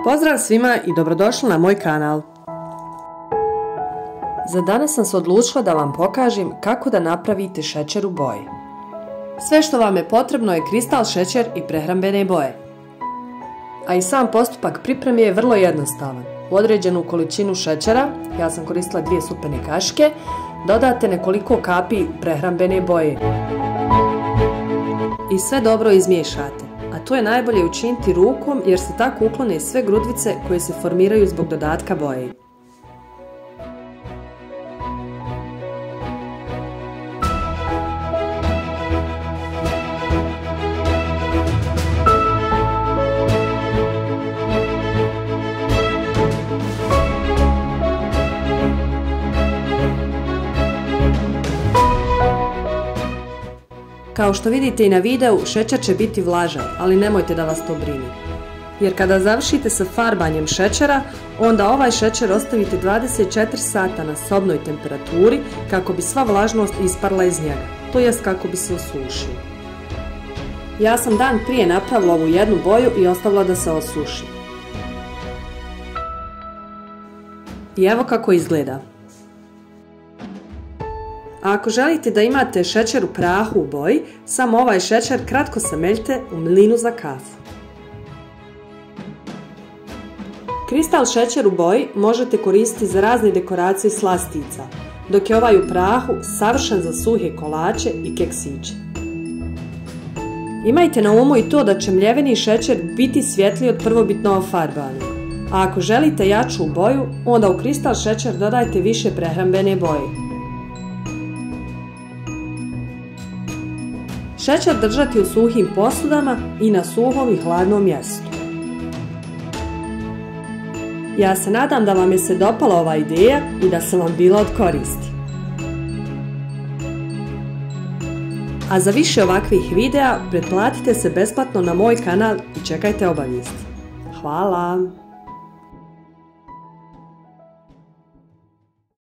Pozdrav svima i dobrodošli na moj kanal. Za danas sam se odlučila da vam pokažem kako da napravite šećer u boji. Sve što vam je potrebno je kristal, šećer i prehrambene boje. A i sam postupak pripreme je vrlo jednostavan. U određenu količinu šećera, ja sam koristila 2 supene kašike, dodate nekoliko kapi prehrambene boje. I sve dobro izmiješate. A to je najbolje učiniti rukom jer se tako uklone sve grudvice koje se formiraju zbog dodatka boje. Kao što vidite i na videu, šećer će biti vlažan, ali nemojte da vas to brine. Jer kada završite sa farbanjem šećera, onda ovaj šećer ostavite 24 sata na sobnoj temperaturi kako bi sva vlažnost isparla iz njega, to jest kako bi se osušio. Ja sam dan prije napravila ovu jednu boju i ostavila da se osuši. I evo kako izgleda. A ako želite da imate šećer u prahu u boji, samo ovaj šećer kratko sameljte u mlinu za kafu. Kristal šećer u boji možete koristiti za razne dekoracije slastica, dok je ovaj u prahu savršen za suhe kolače i keksiće. Imajte na umu i to da će mljeveni šećer biti svjetliji od prvobitno ofarbanog. A ako želite jaču boju, onda u kristal šećer dodajte više prehrambene boje. Šećer držati u suhim posudama i na suhom i hladnom mjestu. Ja se nadam da vam je se dopala ova ideja i da sam vam bila od koristi. A za više ovakvih videa pretplatite se besplatno na moj kanal i čekajte obavijesti. Hvala!